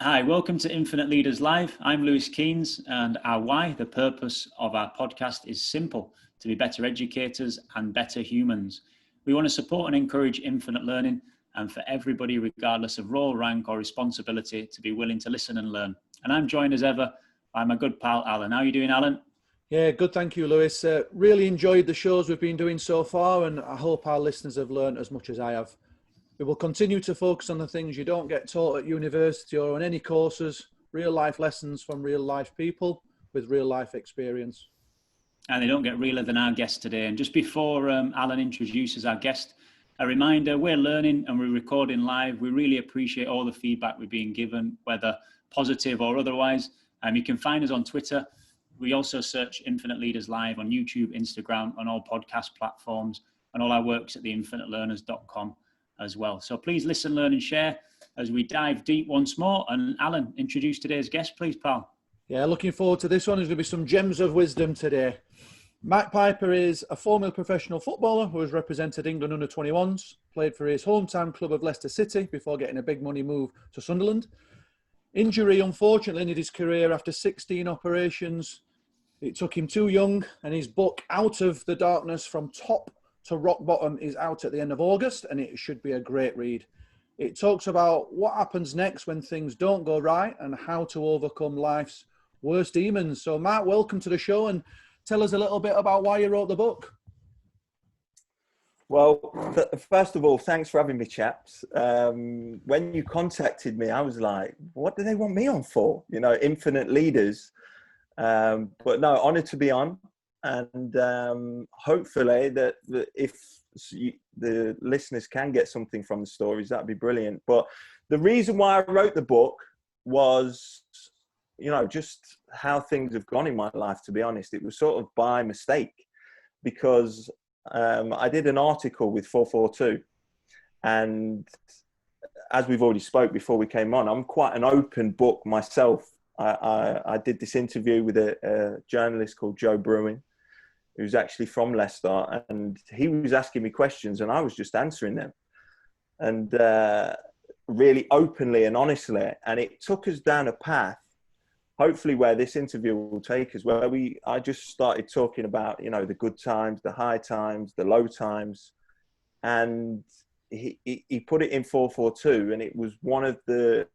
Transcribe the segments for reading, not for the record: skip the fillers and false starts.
Hi, welcome to Infinite Leaders Live. I'm Lewis Keynes, and our why, the purpose of our podcast is simple: to be better educators and better humans. We want to support and encourage infinite learning, and for everybody, regardless of role, rank or responsibility, to be willing to listen and learn. And I'm joined as ever by my good pal, Alan. How are you doing, Alan? Yeah, good. Thank you, Lewis. Really enjoyed the shows we've been doing so far, and I hope our listeners have learned as much as I have. We will continue to focus on the things you don't get taught at university or on any courses, real life lessons from real life people with real life experience. And they don't get realer than our guest today. And just before Alan introduces our guest, a reminder, we're learning and we're recording live. We really appreciate all the feedback we're being given, whether positive or otherwise. You can find us on Twitter. We also search Infinite Leaders Live on YouTube, Instagram, on all podcast platforms, and all our works at theinfinitelearners.com as well. So please listen, learn and share as we dive deep once more. And Alan, introduce today's guest, please, pal. Yeah, looking forward to this one. There's going to be some gems of wisdom today. Matty Piper is a former professional footballer who has represented England U21s, played for his hometown club of Leicester City before getting a big money move to Sunderland. Injury, unfortunately, ended his career after 16 operations. It took him too young, and his book, Out of the Darkness from Top to Rock Bottom, is out at the end of August, and it should be a great read. It talks about what happens next when things don't go right and how to overcome life's worst demons. So, Matt, welcome to the show, and tell us a little bit about why you wrote the book. Well, first of all, thanks for having me, chaps. When you contacted me, I was like, what do they want me on for? You know, infinite leaders. But no, honoured to be on. And hopefully that if the listeners can get something from the stories, that'd be brilliant. But the reason why I wrote the book was, you know, just how things have gone in my life, to be honest. It was sort of by mistake, because I did an article with 442, and as we've already spoke before we came on, I'm quite an open book myself. I did this interview with a journalist called Joe Bruin, who's actually from Leicester, and he was asking me questions and I was just answering them, and really openly and honestly. And it took us down a path, hopefully where this interview will take us, where I just started talking about, you know, the good times, the high times, the low times. And he put it in 442, and it was one of the,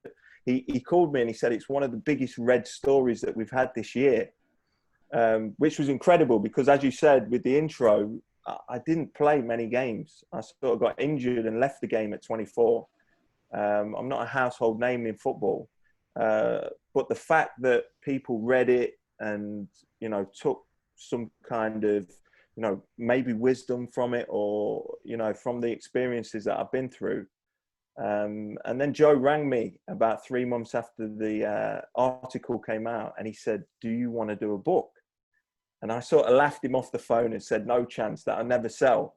he called me and he said, it's one of the biggest read stories that we've had this year, which was incredible because, as you said with the intro, I didn't play many games. I sort of got injured and left the game at 24. I'm not a household name in football. But the fact that people read it and, you know, took some kind of, you know, maybe wisdom from it, or, you know, from the experiences that I've been through. And then Joe rang me about 3 months after the article came out, and he said, do you want to do a book? And I sort of laughed him off the phone and said, no chance, that I'll never sell.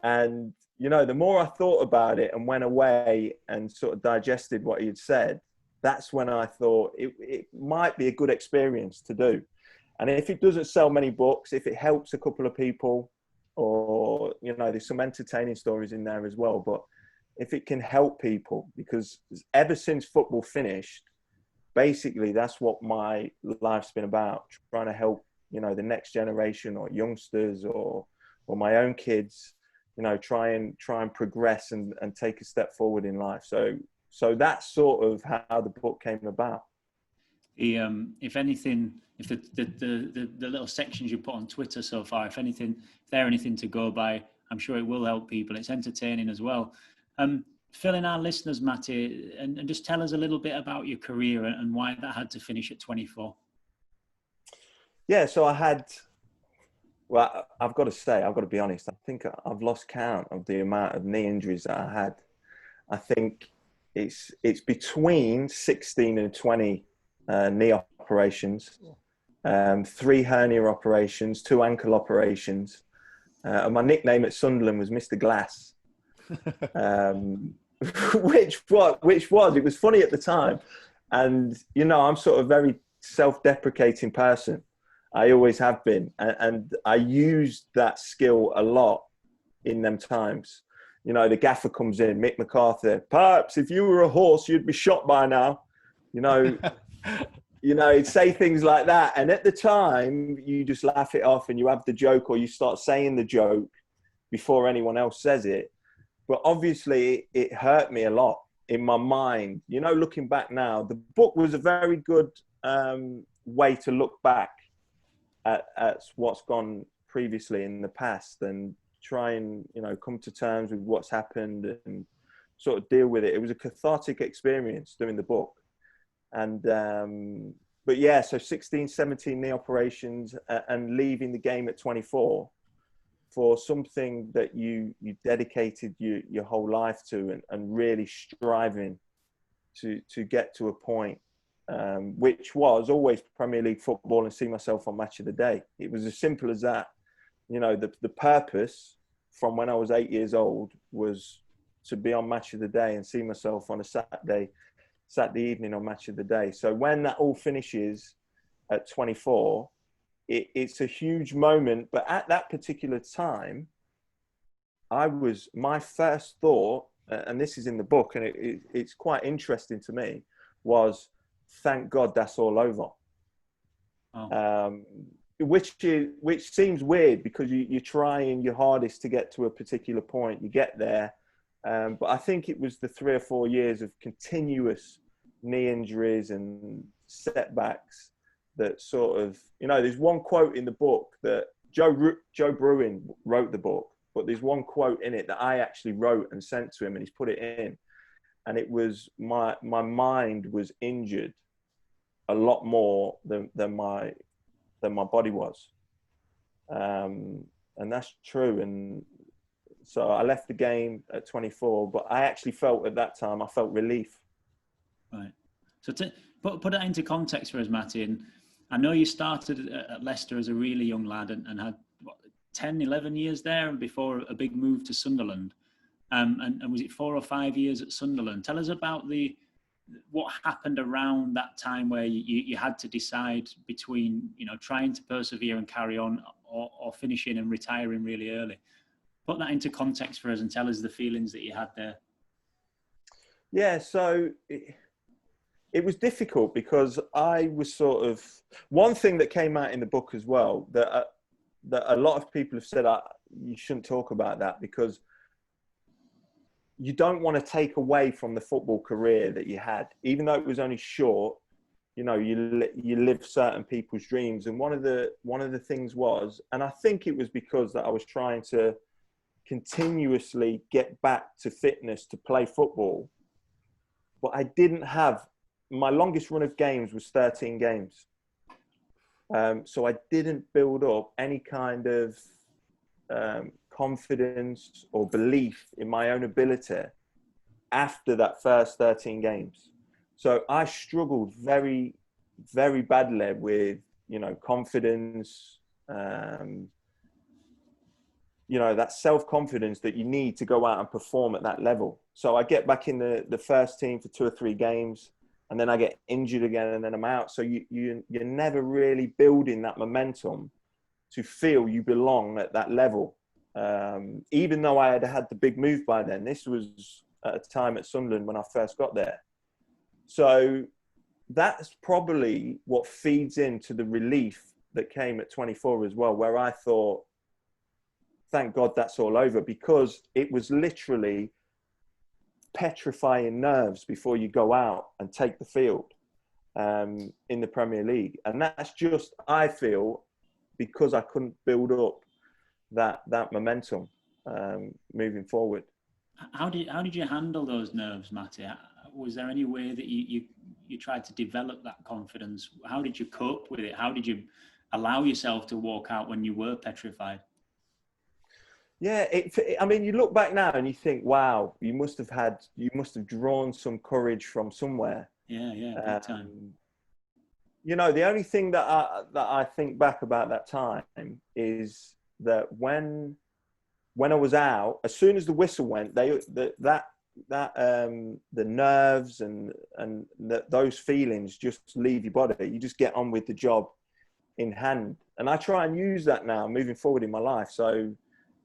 And, you know, the more I thought about it and went away and sort of digested what he had said, that's when I thought it might be a good experience to do. And if it doesn't sell many books, if it helps a couple of people, or, you know, there's some entertaining stories in there as well, but if it can help people, because ever since football finished, basically that's what my life's been about, trying to help, you know, the next generation or youngsters or my own kids, you know, try and progress and take a step forward in life. So that's sort of how the book came about. If anything, if the little sections you put on Twitter so far, if they're anything to go by, I'm sure it will help people. It's entertaining as well. Fill in our listeners, Matty, and just tell us a little bit about your career and why that had to finish at 24. Yeah, so I've got to be honest, I think I've lost count of the amount of knee injuries that I had. I think it's between 16 and 20 knee operations, 3 hernia operations, 2 ankle operations. And my nickname at Sunderland was Mr. Glass, which it was funny at the time. And, you know, I'm sort of a very self-deprecating person. I always have been. And I used that skill a lot in them times. You know, the gaffer comes in, Mick McCarthy, perhaps if you were a horse, you'd be shot by now. you know, he'd say things like that. And at the time, you just laugh it off and you have the joke, or you start saying the joke before anyone else says it. But obviously, it hurt me a lot in my mind. You know, looking back now, the book was a very good way to look back at what's gone previously in the past and try and, you know, come to terms with what's happened and sort of deal with it. It was a cathartic experience doing the book. And but yeah, so 16, 17 knee operations and leaving the game at 24 for something that you dedicated your whole life to, and really striving to get to a point, which was always Premier League football and see myself on Match of the Day. It was as simple as that. You know, the purpose from when I was 8 years old was to be on Match of the Day and see myself on a Saturday evening on Match of the Day. So when that all finishes at 24, it's a huge moment. But at that particular time, my first thought, and this is in the book, and it's quite interesting to me, was, thank God that's all over. Oh. Which seems weird because you're trying your hardest to get to a particular point. You get there. But I think it was the 3 or 4 years of continuous knee injuries and setbacks that sort of, you know, there's one quote in the book that Joe Bruin wrote the book, but there's one quote in it that I actually wrote and sent to him, and he's put it in. And it was, my mind was injured a lot more than my body was. And that's true. And so I left the game at 24, but I actually felt at that time, I felt relief. Right. So to put it into context for us, Matty, and I know you started at Leicester as a really young lad and had 10, 11 years there before a big move to Sunderland. And was it 4 or 5 years at Sunderland? Tell us about what happened around that time where you had to decide between, you know, trying to persevere and carry on or finishing and retiring really early. Put that into context for us and tell us the feelings that you had there. Yeah, so it was difficult because I was sort of, one thing that came out in the book as well, that a lot of people have said, you shouldn't talk about that because you don't want to take away from the football career that you had, even though it was only short. You know, you live certain people's dreams. And one of the things was, and I think it was because that I was trying to continuously get back to fitness to play football, but I didn't have, my longest run of games was 13 games. So I didn't build up any kind of confidence or belief in my own ability after that first 13 games. So I struggled very, very badly with, you know, confidence, you know, that self-confidence that you need to go out and perform at that level. So I get back in the first team for 2 or 3 games, and then I get injured again, and then I'm out. So you're never really building that momentum to feel you belong at that level. Even though I had the big move by then. This was at a time at Sunderland when I first got there. So that's probably what feeds into the relief that came at 24 as well, where I thought, thank God that's all over, because it was literally petrifying nerves before you go out and take the field in the Premier League. And that's just, I feel, because I couldn't build up that momentum moving forward. How did you handle those nerves, Matty? Was there any way that you tried to develop that confidence? How did you cope with it? How did you allow yourself to walk out when you were petrified? Yeah, I mean, you look back now and you think, wow, you must have drawn some courage from somewhere. Yeah, big time. You know, the only thing that I think back about that time is that when I was out, as soon as the whistle went, the nerves and those feelings just leave your body. You just get on with the job in hand. And I try and use that now moving forward in my life. So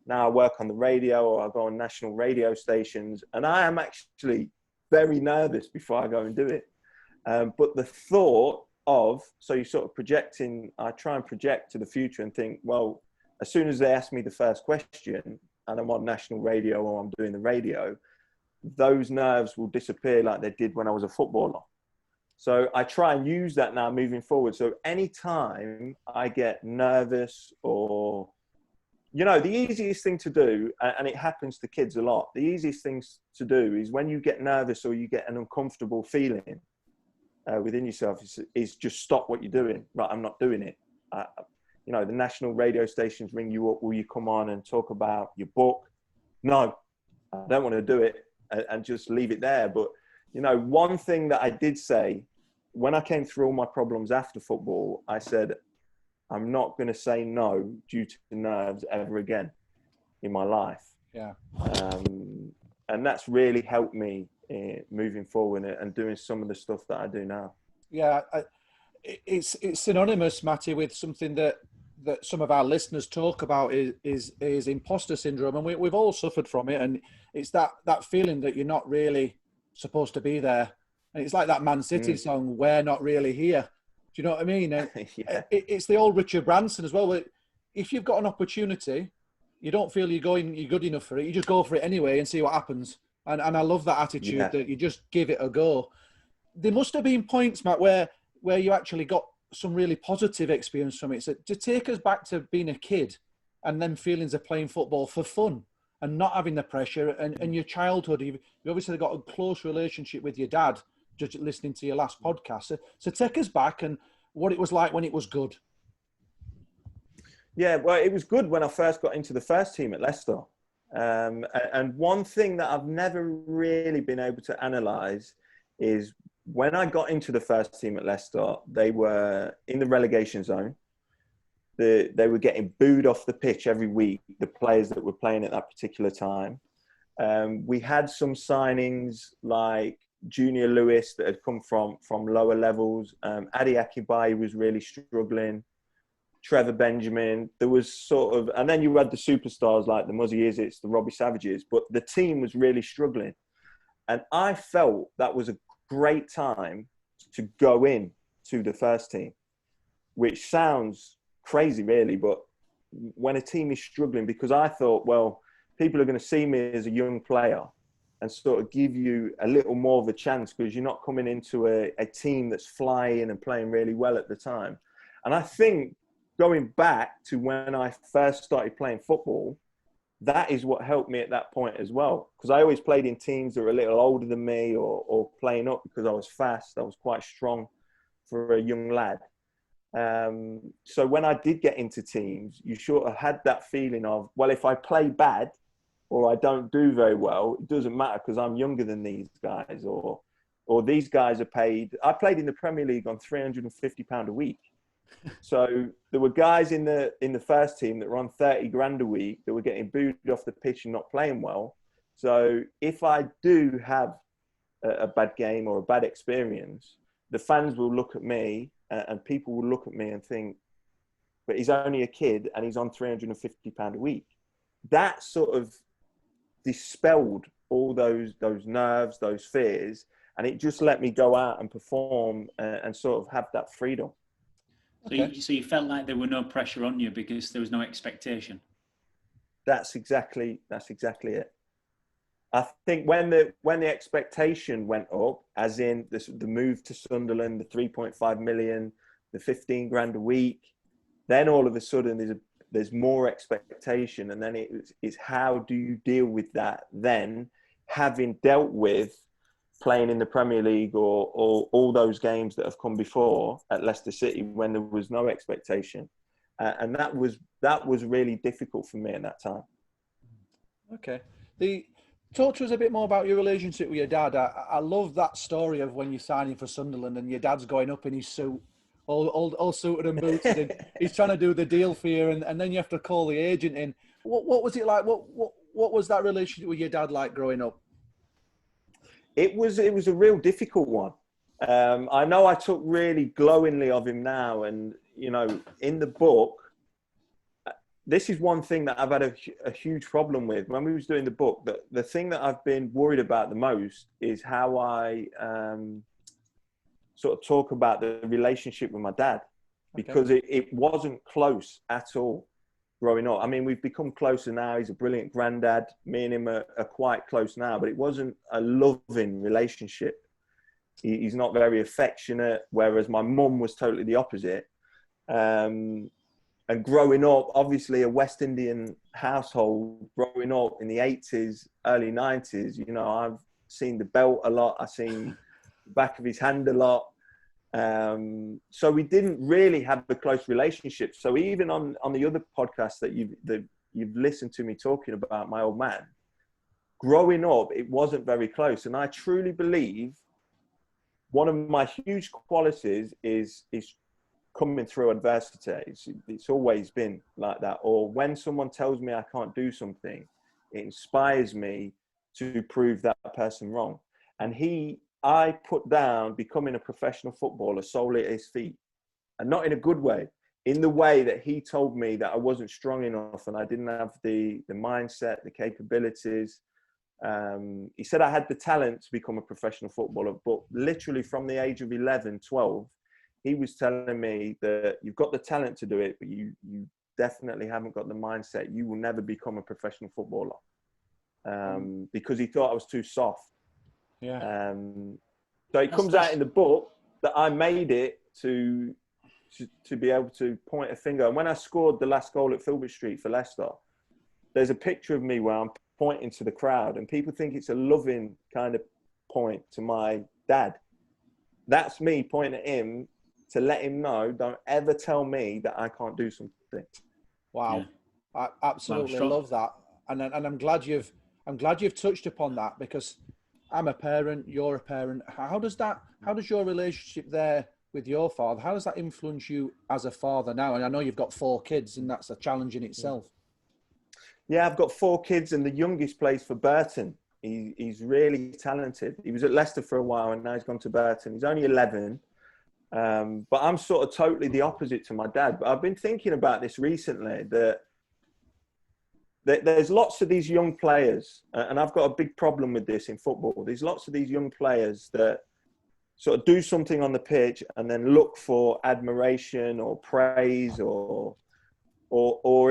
now I work on the radio, or I go on national radio stations, and I am actually very nervous before I go and do it. But the thought of, so you sort of projecting, I try and project to the future and think, well, as soon as they ask me the first question and I'm on national radio or I'm doing the radio, those nerves will disappear like they did when I was a footballer. So I try and use that now moving forward. So anytime I get nervous or, you know, the easiest thing to do, and it happens to kids a lot, the easiest things to do is when you get nervous or you get an uncomfortable feeling within yourself is just stop what you're doing. Right, I'm not doing it. You know, the national radio stations ring you up, will you come on and talk about your book? No, I don't want to do it, and just leave it there. But, you know, one thing that I did say, when I came through all my problems after football, I said, I'm not going to say no due to nerves ever again in my life. Yeah. And that's really helped me moving forward and doing some of the stuff that I do now. Yeah, it's synonymous, Matty, with something that some of our listeners talk about is imposter syndrome, and we've all suffered from it. And it's that feeling that you're not really supposed to be there. And it's like that Man City song, "We're Not Really Here." Do you know what I mean? Yeah. It's the old Richard Branson as well. If you've got an opportunity, you don't feel you're good enough for it. You just go for it anyway and see what happens. And I love that attitude that you just give it a go. There must have been points, Matt, where you actually got some really positive experience from it. So to take us back to being a kid and then feelings of playing football for fun and not having the pressure and your childhood, you obviously got a close relationship with your dad, just listening to your last podcast. So take us back and what it was like when it was good. Yeah, well, it was good when I first got into the first team at Leicester. And one thing that I've never really been able to analyse is when I got into the first team at Leicester, they were in the relegation zone. They were getting booed off the pitch every week, the players that were playing at that particular time. We had some signings like Junior Lewis that had come from lower levels. Adi Akibai was really struggling. Trevor Benjamin. There was sort of, and then you had the superstars like the Muzzy Izits, the Robbie Savages, but the team was really struggling. And I felt that was a great time to go in to the first team, which sounds crazy really, but when a team is struggling, because I thought, well, people are going to see me as a young player and sort of give you a little more of a chance because you're not coming into a team that's flying and playing really well at the time. And I think going back to when I first started playing football, that is what helped me at that point as well. Because I always played in teams that were a little older than me or playing up because I was fast. I was quite strong for a young lad. So when I did get into teams, you sort of had that feeling of, well, if I play bad or I don't do very well, it doesn't matter because I'm younger than these guys or these guys are paid. I played in the Premier League on £350 a week. So there were guys in the first team that were on 30 grand a week that were getting booed off the pitch and not playing well. So if I do have a bad game or a bad experience, the fans will look at me and people will look at me and think, but he's only a kid and he's on £350 a week. That sort of dispelled all those nerves, those fears, and it just let me go out and perform and sort of have that freedom. Okay. So you felt like there were no pressure on you because there was no expectation. That's exactly it. I think when the expectation went up, as in the move to Sunderland, the 3.5 million, the 15 grand a week, then all of a sudden there's more expectation, and then it's how do you deal with that then, having dealt with playing in the Premier League or all those games that have come before at Leicester City when there was no expectation. And that was really difficult for me at that time. Okay. Talk to us a bit more about your relationship with your dad. I love that story of when you're signing for Sunderland and your dad's going up in his suit, all suited and booted, and he's trying to do the deal for you, and then you have to call the agent in. What was it like? What was that relationship with your dad like growing up? It was a real difficult one. I know I took really glowingly of him now, and you know, in the book, this is one thing that I've had a huge problem with. When we was doing the book, the thing that I've been worried about the most is how I sort of talk about the relationship with my dad, because it wasn't close at all growing up. I mean, we've become closer now. He's a brilliant granddad. Me and him are quite close now, but it wasn't a loving relationship. He's not very affectionate, whereas my mum was totally the opposite. And growing up, obviously a West Indian household, growing up in the 80s, early 90s, you know, I've seen the belt a lot. I've seen the back of his hand a lot. So we didn't really have a close relationship. So even on the other podcasts that you've listened to me talking about my old man, growing up, it wasn't very close. And I truly believe one of my huge qualities is coming through adversity. It's always been like that. Or when someone tells me I can't do something, it inspires me to prove that person wrong. And I put down becoming a professional footballer solely at his feet, and not in a good way, in the way that he told me that I wasn't strong enough and I didn't have the mindset, the capabilities. He said I had the talent to become a professional footballer, but literally from the age of 11, 12, he was telling me that you've got the talent to do it, but you definitely haven't got the mindset. You will never become a professional footballer, because he thought I was too soft. Yeah. So it comes out in the book that I made it to be able to point a finger. And when I scored the last goal at Filbert Street for Leicester, there's a picture of me where I'm pointing to the crowd, and people think it's a loving kind of point to my dad. That's me pointing at him to let him know, don't ever tell me that I can't do something. Wow. Yeah. I absolutely love that. And I'm glad you've touched upon that, because I'm a parent, you're a parent. How does your relationship there with your father, how does that influence you as a father now? And I know you've got 4 kids, and that's a challenge in itself. Yeah, I've got 4 kids, and the youngest plays for Burton. He's really talented. He was at Leicester for a while, and now he's gone to Burton. He's only 11. But I'm sort of totally the opposite to my dad. But I've been thinking about this recently, that there's lots of these young players, and I've got a big problem with this in football. There's lots of these young players that sort of do something on the pitch and then look for admiration or praise, or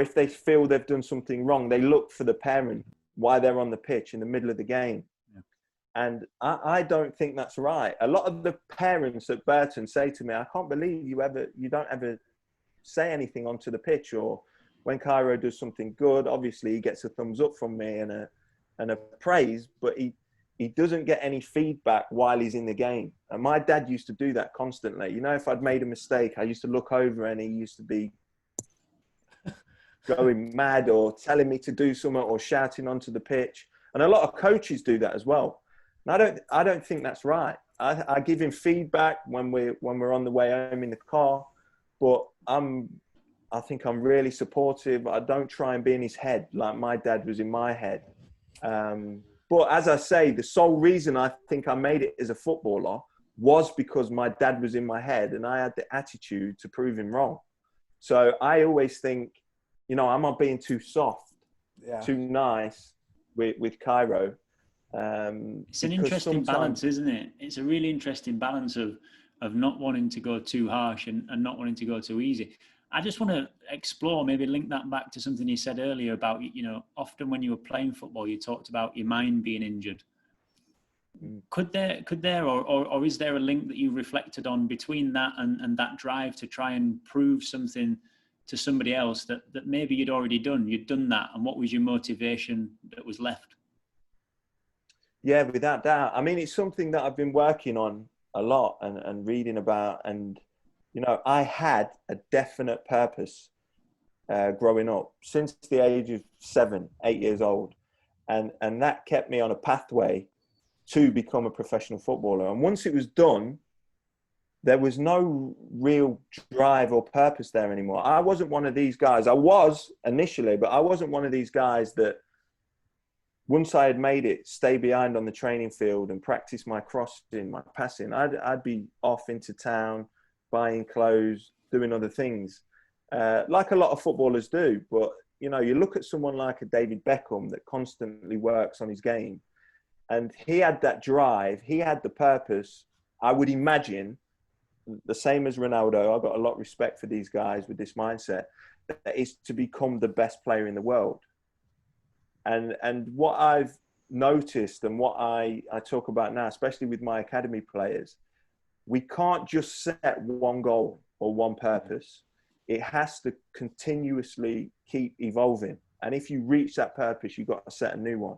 if they feel they've done something wrong, they look for the parent while they're on the pitch in the middle of the game. Yeah. And I don't think that's right. A lot of the parents at Burton say to me, I can't believe you don't ever say anything onto the pitch. Or when Cairo does something good, obviously he gets a thumbs up from me and a praise, but he doesn't get any feedback while he's in the game. And my dad used to do that constantly. You know, if I'd made a mistake, I used to look over and he used to be going mad or telling me to do something or shouting onto the pitch. And a lot of coaches do that as well. And I don't think that's right. I give him feedback when we're on the way home in the car, but I think I'm really supportive. I don't try and be in his head like my dad was in my head. But as I say, the sole reason I think I made it as a footballer was because my dad was in my head and I had the attitude to prove him wrong. So I always think, you know, I'm not being too soft, too nice with Cairo. It's an interesting balance, isn't it? It's a really interesting balance of not wanting to go too harsh and not wanting to go too easy. I just want to explore, maybe link that back to something you said earlier about, you know, often when you were playing football, you talked about your mind being injured. Could there or is there a link that you reflected on between that and that drive to try and prove something to somebody else that maybe you'd already done? You'd done that, and what was your motivation that was left? Yeah, without doubt. I mean, it's something that I've been working on a lot and reading about. And, you know, I had a definite purpose growing up since the age of 7, 8 years old. And that kept me on a pathway to become a professional footballer. And once it was done, there was no real drive or purpose there anymore. I wasn't one of these guys. I was initially, but I wasn't one of these guys that once I had made it, stay behind on the training field and practice my crossing, my passing. I'd be off into town, buying clothes, doing other things, like a lot of footballers do. But, you know, you look at someone like a David Beckham that constantly works on his game, and he had that drive, he had the purpose, I would imagine, the same as Ronaldo. I've got a lot of respect for these guys with this mindset, that is to become the best player in the world. And what I've noticed and what I talk about now, especially with my academy players, we can't just set one goal or one purpose. It has to continuously keep evolving. And if you reach that purpose, you've got to set a new one,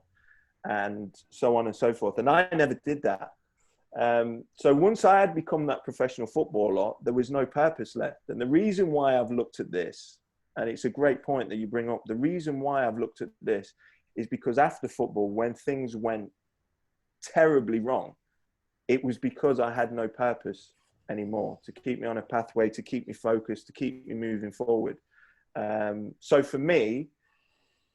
and so on and so forth. And I never did that. So once I had become that professional footballer, there was no purpose left. And the reason why I've looked at this, and it's a great point that you bring up, the reason why I've looked at this is because after football, when things went terribly wrong, it was because I had no purpose anymore to keep me on a pathway, to keep me focused, to keep me moving forward. So for me,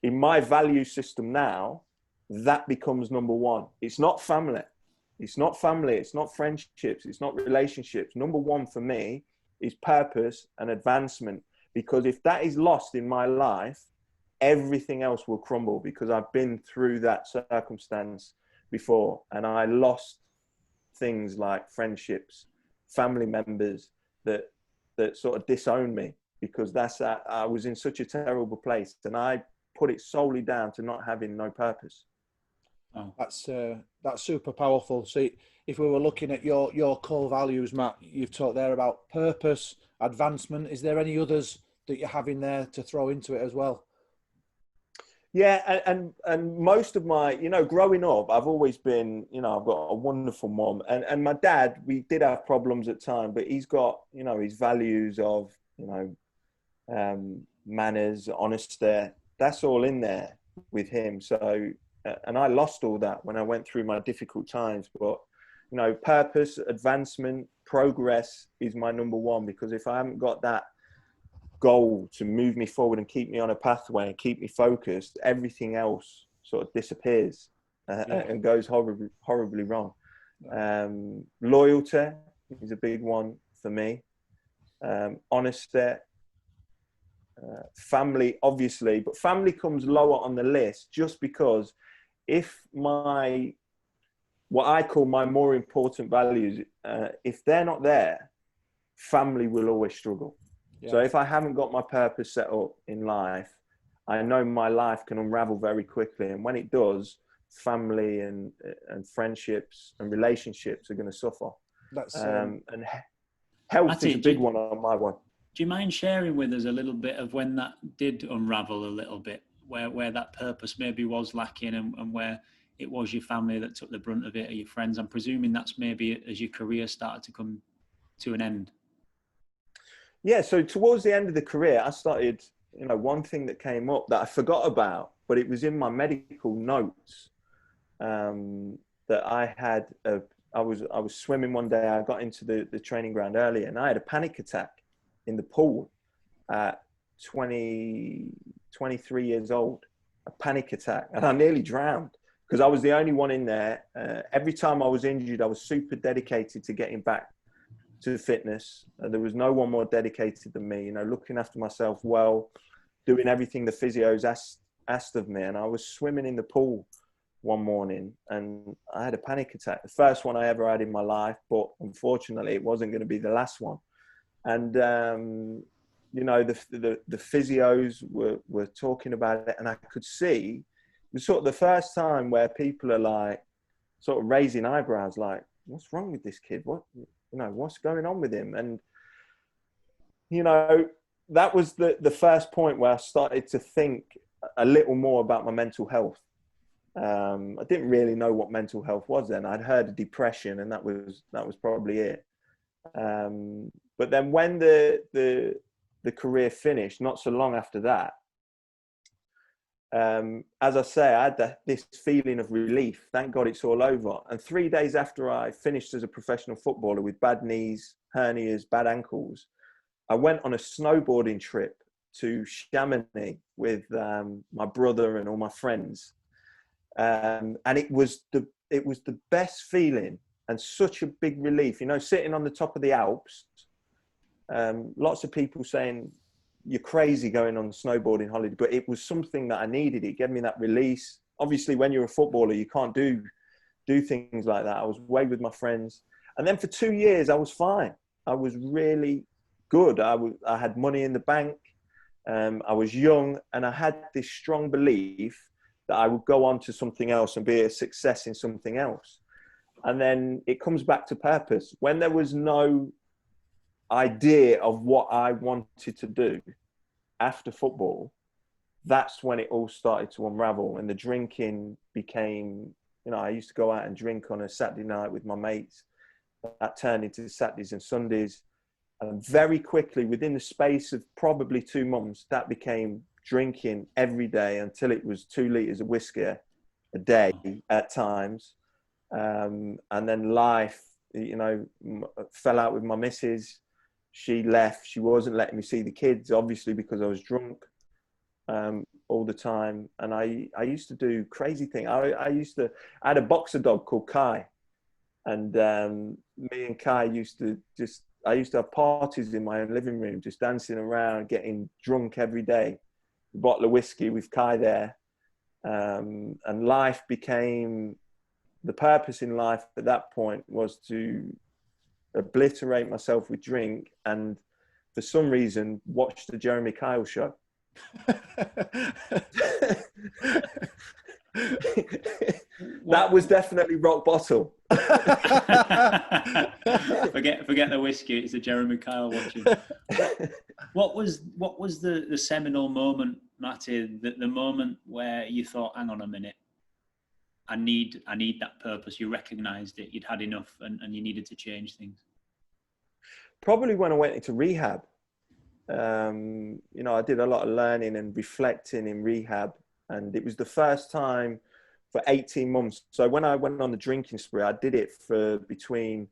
in my value system now, that becomes number one. It's not family. It's not family. It's not friendships. It's not relationships. Number one for me is purpose and advancement. Because if that is lost in my life, everything else will crumble, because I've been through that circumstance before, and I lost things like friendships, family members that sort of disowned me, because I was in such a terrible place, and I put it solely down to not having no purpose. Oh. That's super powerful. See, if we were looking at your core values, Matt, you've talked there about purpose, advancement. Is there any others that you have in there to throw into it as well? Yeah, and most of my, growing up, I've always been, I've got a wonderful mom, and my dad, we did have problems at times, but he's got, his values of, manners, honesty, that's all in there with him. So, and I lost all that when I went through my difficult times, but, purpose, advancement, progress is my number one, because if I haven't got that goal to move me forward and keep me on a pathway and keep me focused, everything else sort of disappears and goes horribly wrong. Loyalty is a big one for me. Honesty, family, obviously, but family comes lower on the list just because if what I call my more important values, if they're not there, family will always struggle. Yeah. So if I haven't got my purpose set up in life, I know my life can unravel very quickly. And when it does, family and friendships and relationships are going to suffer. That's and health is a big one on my one. Do you mind sharing with us a little bit of when that did unravel a little bit, where that purpose maybe was lacking and where it was your family that took the brunt of it, or your friends? I'm presuming that's maybe as your career started to come to an end. Yeah, so towards the end of the career, I started, one thing that came up that I forgot about, but it was in my medical notes, that I had, I was swimming one day, I got into the training ground early, and I had a panic attack in the pool at 23 years old, a panic attack, and I nearly drowned because I was the only one in there. Every time I was injured, I was super dedicated to getting back to fitness. There was no one more dedicated than me, looking after myself well, doing everything the physios asked of me. And I was swimming in the pool one morning and I had a panic attack. The first one I ever had in my life, but unfortunately it wasn't going to be the last one. And, the physios were talking about it, and I could see it was sort of the first time where people are like sort of raising eyebrows, like, what's wrong with this kid? What's going on with him? And, that was the first point where I started to think a little more about my mental health. I didn't really know what mental health was then. I'd heard of depression, and that was probably it. But then when the career finished, not so long after that, as I say, I had this feeling of relief. Thank God it's all over. And 3 days after I finished as a professional footballer with bad knees, hernias, bad ankles, I went on a snowboarding trip to Chamonix with my brother and all my friends. And it was the best feeling and such a big relief, sitting on the top of the Alps. Lots of people saying, you're crazy going on snowboarding holiday, but it was something that I needed. It gave me that release. Obviously, when you're a footballer, you can't do things like that. I was away with my friends. And then for 2 years, I was fine. I was really good. I had money in the bank. I was young, and I had this strong belief that I would go on to something else and be a success in something else. And then it comes back to purpose. When there was no idea of what I wanted to do after football, that's when it all started to unravel, and the drinking became, I used to go out and drink on a Saturday night with my mates. That turned into Saturdays and Sundays. And very quickly, within the space of probably 2 months, that became drinking every day until it was 2 litres of whiskey a day at times. And then life, fell out with my missus. She left. She wasn't letting me see the kids, obviously, because I was drunk all the time. And I used to do crazy things. I had a boxer dog called Kai. And me and Kai I used to have parties in my own living room, just dancing around, getting drunk every day. A bottle of whiskey with Kai there. And life became, the purpose in life at that point was to obliterate myself with drink and, for some reason, watch the Jeremy Kyle show. That was definitely rock bottom. forget the whiskey. It's the Jeremy Kyle watching. What was the seminal moment, Matty? The moment where you thought, "Hang on a minute, I need that purpose." You recognised it. You'd had enough, and you needed to change things. Probably when I went into rehab. I did a lot of learning and reflecting in rehab, and it was the first time for 18 months. So when I went on the drinking spree, I did it for between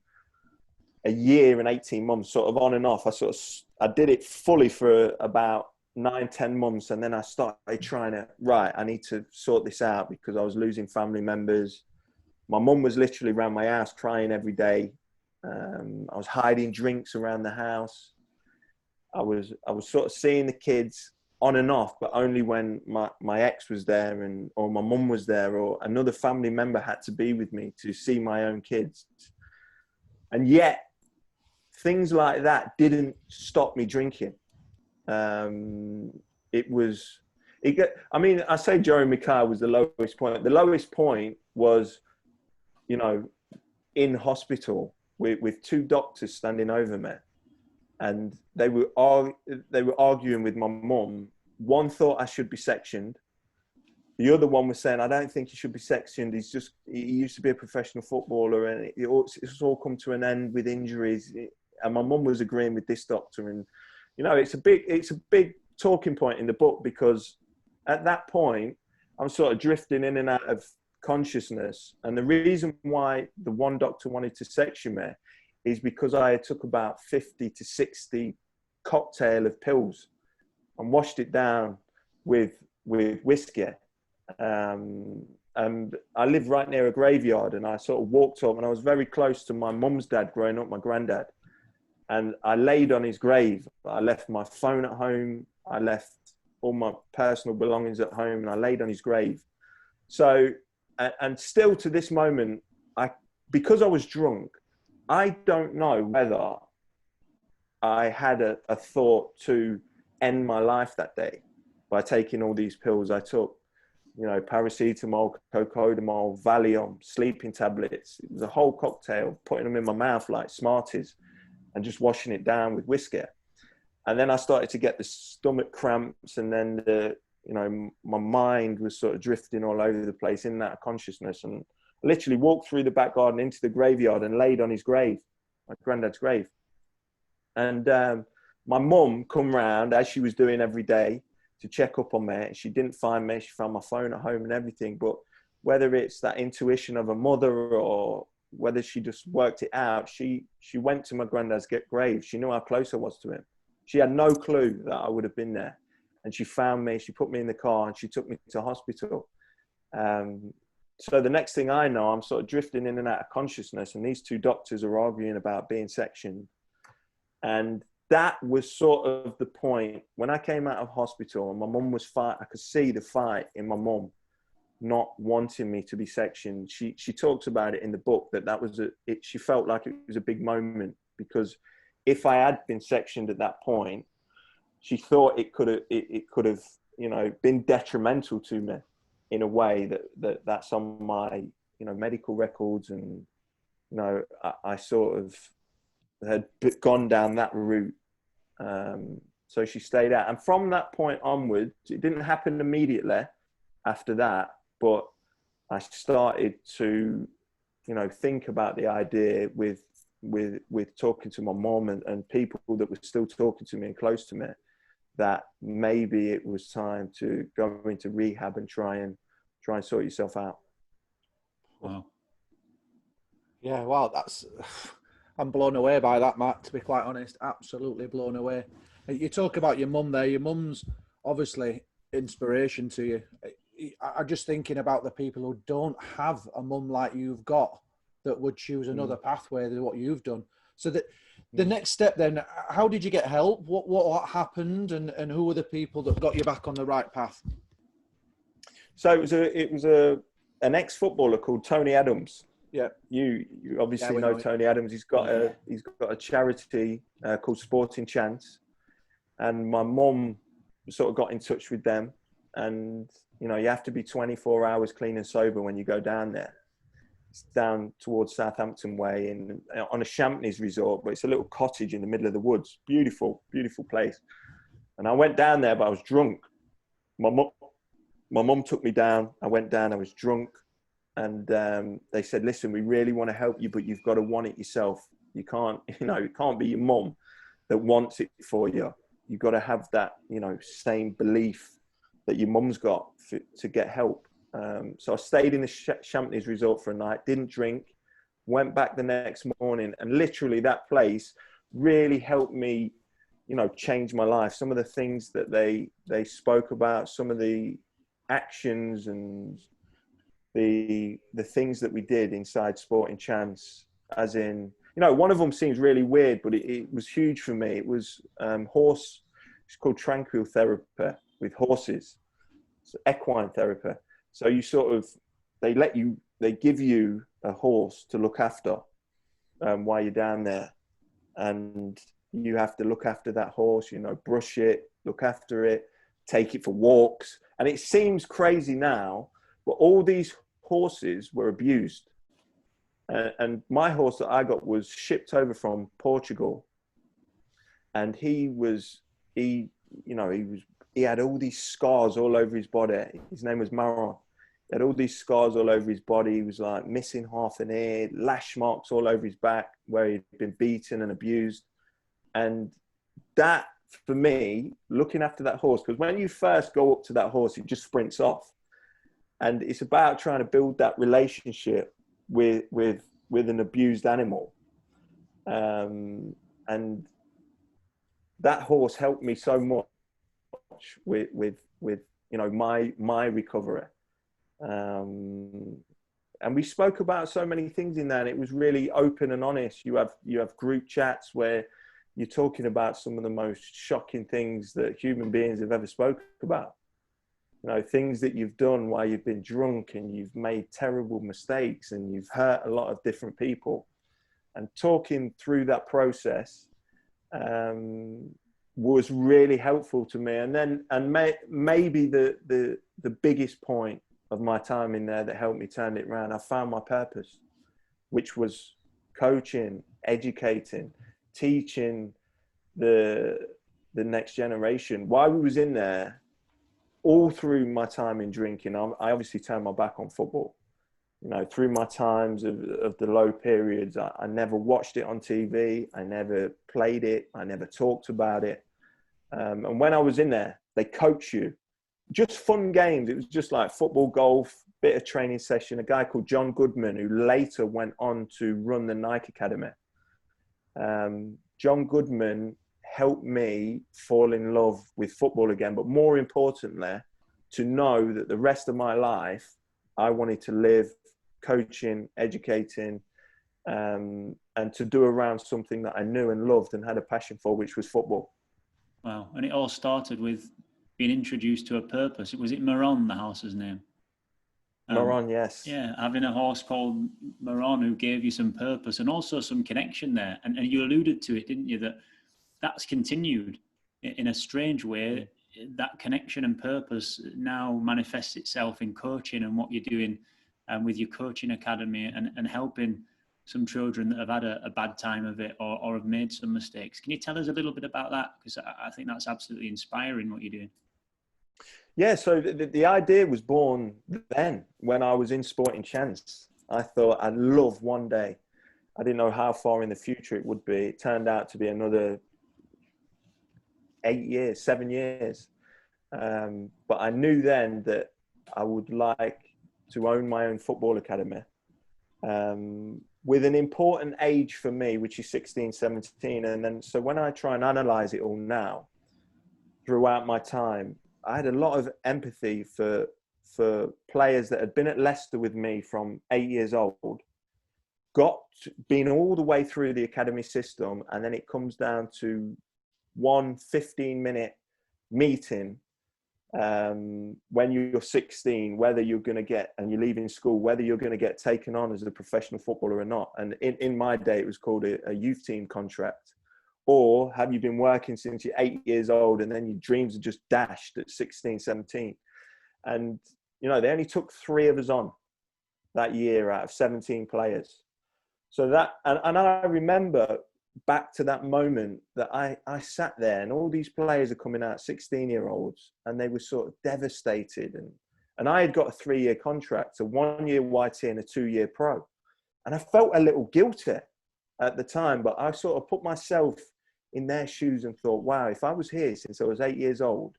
a year and 18 months, sort of on and off. I did it fully for about 9-10 months. And then I started trying to, I need to sort this out, because I was losing family members. My mum was literally around my house crying every day. I was hiding drinks around the house. I was sort of seeing the kids on and off, but only when my ex was there or my mum was there, or another family member had to be with me to see my own kids. And yet things like that didn't stop me drinking. I say Jeremy Kyle was the lowest point. The lowest point was, in hospital with 2 doctors standing over me. And they were arguing with my mum. One thought I should be sectioned. The other one was saying, "I don't think he should be sectioned. He used to be a professional footballer, and it's all come to an end with injuries." And my mum was agreeing with this doctor. And, it's a big talking point in the book, because at that point, I'm sort of drifting in and out of consciousness. And the reason why the one doctor wanted to section me is because I took about 50 to 60 cocktail of pills and washed it down with whiskey. And I lived right near a graveyard, and I sort of walked up, and I was very close to my mum's dad growing up, my granddad. And I laid on his grave. I left my phone at home. I left all my personal belongings at home, and I laid on his grave. So, and still to this moment, because I was drunk, I don't know whether I had a thought to end my life that day by taking all these pills. I took, paracetamol, cocodamol, Valium, sleeping tablets. It was a whole cocktail, putting them in my mouth like Smarties and just washing it down with whiskey. And then I started to get the stomach cramps, and then my mind was sort of drifting all over the place in that consciousness. And literally walked through the back garden into the graveyard and laid on his grave, my granddad's grave. And my mum come round, as she was doing every day, to check up on me. She didn't find me. She found my phone at home and everything. But whether it's that intuition of a mother or whether she just worked it out, she went to my granddad's grave. She knew how close I was to him. She had no clue that I would have been there. And she found me. She put me in the car, and she took me to hospital. So the next thing I know, I'm sort of drifting in and out of consciousness, and these 2 doctors are arguing about being sectioned. And that was sort of the point when I came out of hospital, and my mum was fighting. I could see the fight in my mum not wanting me to be sectioned. She talks about it in the book, that was she felt like it was a big moment, because if I had been sectioned at that point, she thought it could have, you know, been detrimental to me in a way that's on my, you know, medical records. And, you know, I sort of had gone down that route. So she stayed out. And from that point onwards, it didn't happen immediately after that, but I started to, you know, think about the idea with talking to my mom and people that were still talking to me and close to me, that maybe it was time to go into rehab and try and sort yourself out. Wow. Yeah, wow, I'm blown away by that, Matt, to be quite honest. Absolutely blown away. You talk about your mum there. Your mum's obviously inspiration to you. I'm just thinking about the people who don't have a mum like you've got, that would choose another pathway than what you've done. So that the next step then, how did you get help? What happened, and who were the people that got you back on the right path? So it was an ex-footballer called Tony Adams. Yeah, you obviously know Tony Adams. He's got a charity called Sporting Chance, and my mum sort of got in touch with them. And you know, you have to be 24 hours clean and sober when you go down there. It's down towards Southampton way, on a Champneys resort, but it's a little cottage in the middle of the woods. Beautiful, beautiful place. And I went down there, but I was drunk. My mum took me down. I went down. I was drunk. And they said, listen, we really want to help you, but you've got to want it yourself. You can't, you know, it can't be your mum that wants it for you. You've got to have that, you know, same belief that your mum's got to get help. So I stayed in the Champneys resort for a night, didn't drink, went back the next morning, and literally that place really helped me, you know, change my life. Some of the things that they spoke about, some of the actions and the things that we did inside Sporting Chance, as in, you know, one of them seems really weird, but it was huge for me. It was it's called tranquil therapy with horses. It's equine therapy. So you sort of, they give you a horse to look after while you're down there. And you have to look after that horse, you know, brush it, look after it, take it for walks. And it seems crazy now, but all these horses were abused. And my horse that I got was shipped over from Portugal. And he had all these scars all over his body. His name was Maron. He had all these scars all over his body. He was like missing half an ear, lash marks all over his back where he'd been beaten and abused. And that, for me, looking after that horse, because when you first go up to that horse, it just sprints off. And it's about trying to build that relationship with an abused animal. And that horse helped me so much with you know, my recovery. And we spoke about so many things in that. It was really open and honest. You have group chats where you're talking about some of the most shocking things that human beings have ever spoken about. You know, things that you've done while you've been drunk, and you've made terrible mistakes, and you've hurt a lot of different people. And talking through that process was really helpful to me. And maybe the biggest point of my time in there that helped me turn it around, I found my purpose, which was coaching, educating, teaching the next generation. While we was in there, all through my time in drinking, I obviously turned my back on football. You know, through my times of the low periods, I never watched it on TV. I never played it. I never talked about it. And when I was in there, they coach you. Just fun games. It was just like football, golf, bit of training session. A guy called John Goodman, who later went on to run the Nike Academy. John Goodman helped me fall in love with football again, but more importantly, to know that the rest of my life, I wanted to live coaching, educating, and to do around something that I knew and loved and had a passion for, which was football. Wow. And it all started with being introduced to a purpose. Was it Maron, the house's name? Rohn, yes. Yeah, having a horse called Rohn who gave you some purpose and also some connection there. And you alluded to it, didn't you, that that's continued in a strange way. That connection and purpose now manifests itself in coaching and what you're doing with your coaching academy and helping some children that have had a bad time of it or have made some mistakes. Can you tell us a little bit about that? Because I think that's absolutely inspiring what you're doing. Yeah, so the idea was born then when I was in Sporting Chance. I thought I'd love one day. I didn't know how far in the future it would be. It turned out to be another 7 years. But I knew then that I would like to own my own football academy with an important age for me, which is 16, 17. And then, so when I try and analyze it all now, throughout my time, I had a lot of empathy for players that had been at Leicester with me from 8 years old, been all the way through the academy system, and then it comes down to one 15-minute meeting when you're 16, whether you're going to get, and you're leaving school, whether you're going to get taken on as a professional footballer or not. And in my day, it was called a youth team contract. Or have you been working since you're 8 years old and then your dreams are just dashed at 16, 17? And, you know, they only took 3 of us on that year out of 17 players. So that, and I remember back to that moment that I sat there and all these players are coming out, 16-year-olds, and they were sort of devastated. And I had got a 3-year contract, a 1-year YT and a 2-year pro. And I felt a little guilty at the time, but I sort of put myself in their shoes and thought, wow, if I was here since I was 8 years old,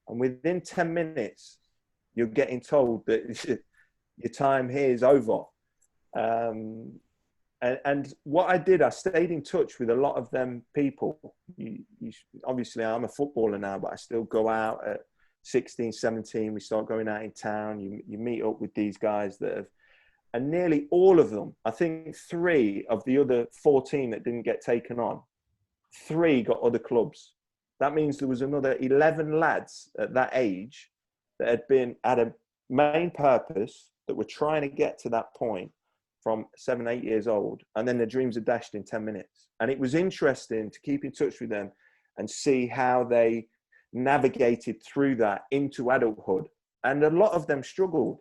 and within 10 minutes, you're getting told that your time here is over. And what I did, I stayed in touch with a lot of them people. Obviously, I'm a footballer now, but I still go out at 16, 17. We start going out in town. You meet up with these guys that have, and nearly all of them, I think 3 of the other 14 that didn't get taken on, 3 got other clubs. That means there was another 11 lads at that age that had a main purpose, that were trying to get to that point from 7, 8 years old. And then their dreams are dashed in 10 minutes. And it was interesting to keep in touch with them and see how they navigated through that into adulthood. And a lot of them struggled.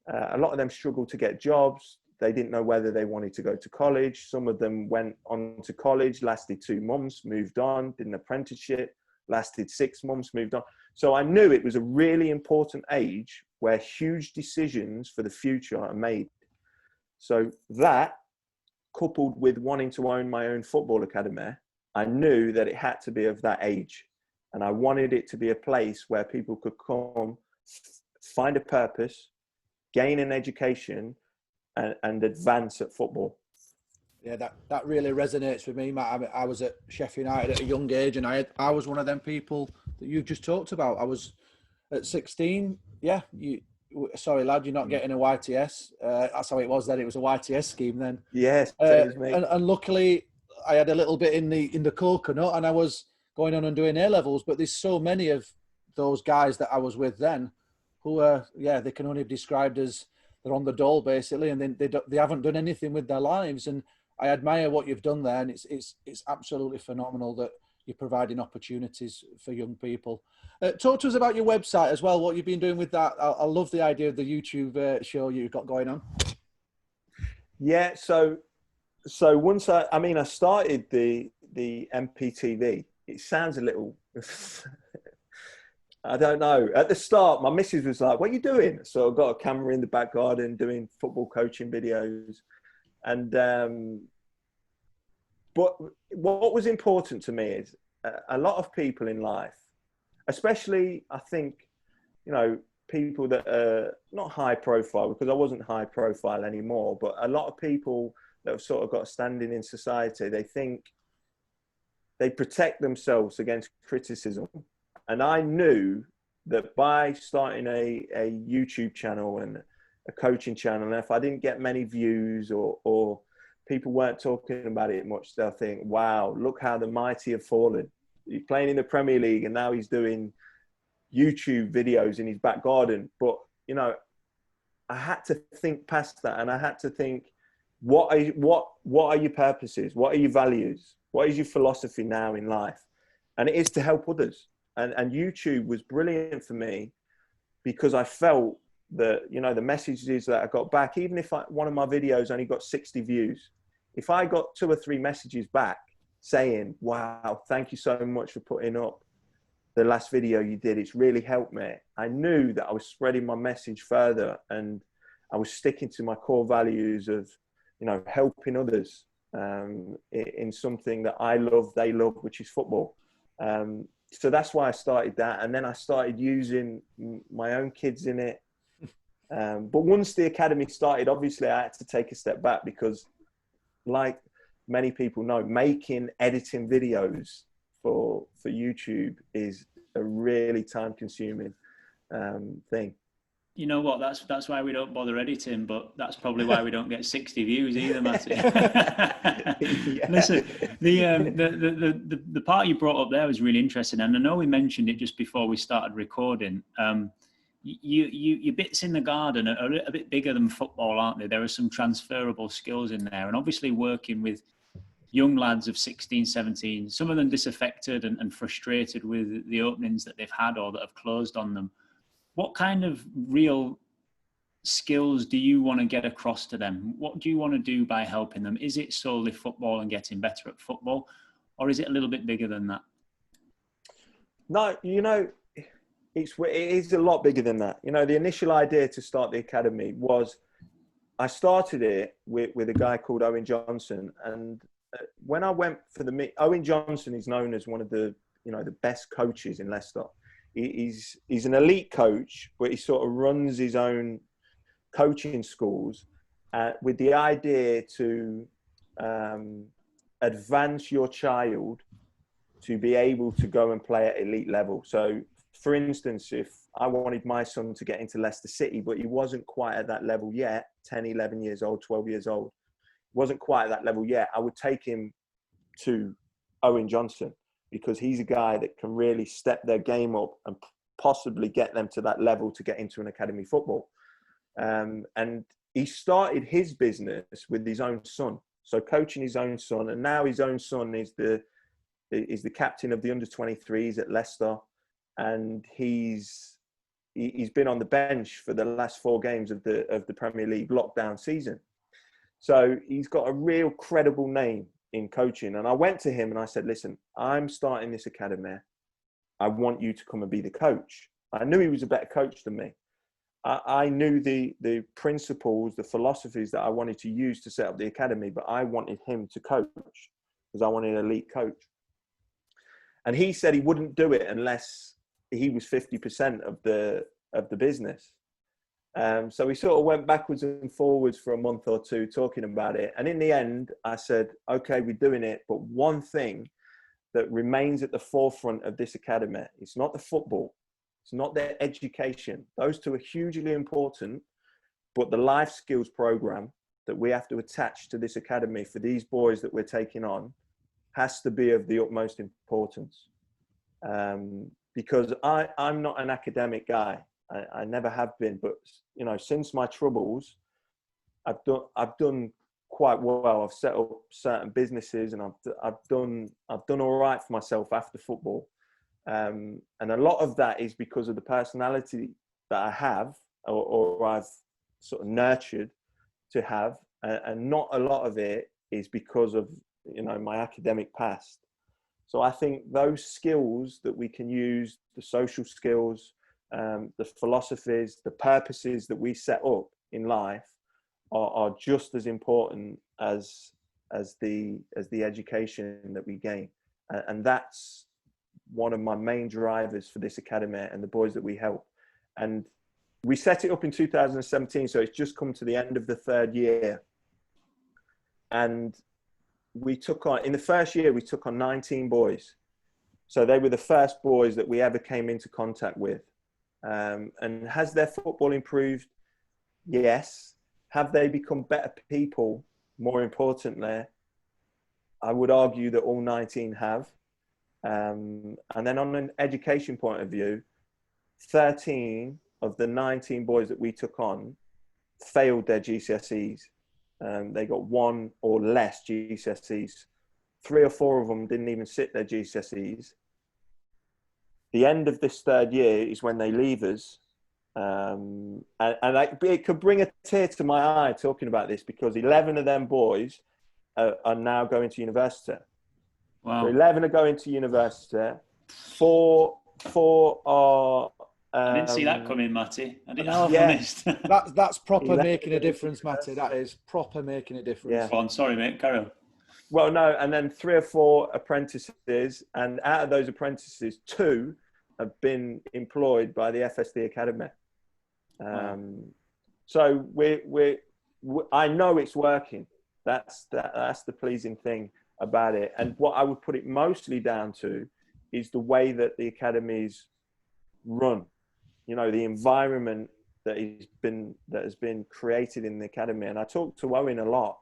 A lot of them struggled to get jobs. They didn't know whether they wanted to go to college. Some of them went on to college, lasted 2 months, moved on, did an apprenticeship, lasted 6 months, moved on. So I knew it was a really important age where huge decisions for the future are made. So that, coupled with wanting to own my own football academy, I knew that it had to be of that age. And I wanted it to be a place where people could come, find a purpose, gain an education, and advance at football. Yeah, that really resonates with me, Matt. I was at Sheffield United at a young age, and I was one of them people that you just talked about. I was at 16. Yeah, sorry, lad, you're not getting a YTS. That's how it was then. It was a YTS scheme then. Yes, same as me. And luckily, I had a little bit in the coconut, and I was going on and doing A levels. But there's so many of those guys that I was with then, who are they can only be described as they're on the dole basically, and then they haven't done anything with their lives. And I admire what you've done there, and it's absolutely phenomenal that you're providing opportunities for young people. Talk to us about your website as well, what you've been doing with that. I love the idea of the YouTube show you've got going on. Yeah, so once I started the MPTV. It sounds a little, I don't know. At the start, my missus was like, "What are you doing?" So I got a camera in the back garden doing football coaching videos. And, but what was important to me is a lot of people in life, especially I think, people that are not high profile, because I wasn't high profile anymore, but a lot of people that have sort of got standing in society, they think they protect themselves against criticism. And I knew that by starting a YouTube channel and a coaching channel, and if I didn't get many views or people weren't talking about it much, they'll think, wow, look how the mighty have fallen. He's playing in the Premier League and now he's doing YouTube videos in his back garden. But, I had to think past that, and I had to think, what are your purposes? What are your values? What is your philosophy now in life? And it is to help others. And YouTube was brilliant for me, because I felt that, you know, the messages that I got back, even if one of my videos only got 60 views, if I got 2 or 3 messages back saying, wow, thank you so much for putting up the last video you did, it's really helped me, I knew that I was spreading my message further, and I was sticking to my core values of, you know, helping others in something that I love, they love, which is football. So that's why I started that. And then I started using my own kids in it. But once the academy started, obviously I had to take a step back, because like many people know, editing videos for YouTube is a really time consuming thing. You know what? That's why we don't bother editing, but that's probably why we don't get 60 views either, Matty. Yeah. Listen, the part you brought up there was really interesting, and I know we mentioned it just before we started recording. Your bits in the garden are a bit bigger than football, aren't they? There are some transferable skills in there, and obviously working with young lads of 16, 17, some of them disaffected and frustrated with the openings that they've had or that have closed on them. What kind of real skills do you want to get across to them? What do you want to do by helping them? Is it solely football and getting better at football, or is it a little bit bigger than that? No, you know, it is a lot bigger than that. You know, the initial idea to start the academy was, I started it with a guy called Owen Johnson. And when I went for Owen Johnson is known as one of the, you know, the best coaches in Leicester. He's an elite coach, but he sort of runs his own coaching schools with the idea to advance your child to be able to go and play at elite level. So, for instance, if I wanted my son to get into Leicester City, but he wasn't quite at that level yet, 10, 11 years old, 12 years old, wasn't quite at that level yet, I would take him to Owen Johnson, because he's a guy that can really step their game up and possibly get them to that level to get into an academy football. And he started his business with his own son, so coaching his own son, and now his own son is the captain of the under-23s at Leicester, and he's been on the bench for the last 4 games of the Premier League lockdown season. So he's got a real credible name in coaching. And I went to him and I said, listen, I'm starting this academy. I want you to come and be the coach. I knew he was a better coach than me. I knew the principles, the philosophies that I wanted to use to set up the academy, but I wanted him to coach because I wanted an elite coach. And he said he wouldn't do it unless he was 50% of the business. So we sort of went backwards and forwards for a month or 2 talking about it. And in the end, I said, okay, we're doing it. But one thing that remains at the forefront of this academy, it's not the football, it's not the education. Those 2 are hugely important. But the life skills program that we have to attach to this academy for these boys that we're taking on has to be of the utmost importance. Because I'm not an academic guy. I never have been, but you know, since my troubles, I've done quite well. I've set up certain businesses, and I've done all right for myself after football. And a lot of that is because of the personality that I have, or I've sort of nurtured to have, and not a lot of it is because of, you know, my academic past. So I think those skills that we can use, the social skills, the philosophies, the purposes that we set up in life are just as important as the education that we gain. And that's one of my main drivers for this academy and the boys that we help. And we set it up in 2017, so it's just come to the end of the 3rd year. And we took on, in the first year, we took on 19 boys. So they were the first boys that we ever came into contact with. And has their football improved? Yes. Have they become better people? More importantly, I would argue that all 19 have. And then on an education point of view, 13 of the 19 boys that we took on failed their GCSEs. They got 1 or less GCSEs. 3 or 4 of them didn't even sit their GCSEs. The end of this 3rd year is when they leave us. And it could bring a tear to my eye talking about this, because 11 of them boys are now going to university. Wow. So 11 are going to university. 4 are... I didn't see that coming, Matty. I didn't, No, I'm yeah. honest. That's proper 11 making a difference, Matty. That is proper making a difference. Yeah. Go on, sorry, mate. Carry on. Well, no, and then 3 or 4 apprentices, and out of those apprentices, 2 have been employed by the FSD Academy. So I know it's working. That's the pleasing thing about it. And what I would put it mostly down to is the way that the academies run. You know, the environment that has been created in the academy. And I talked to Owen a lot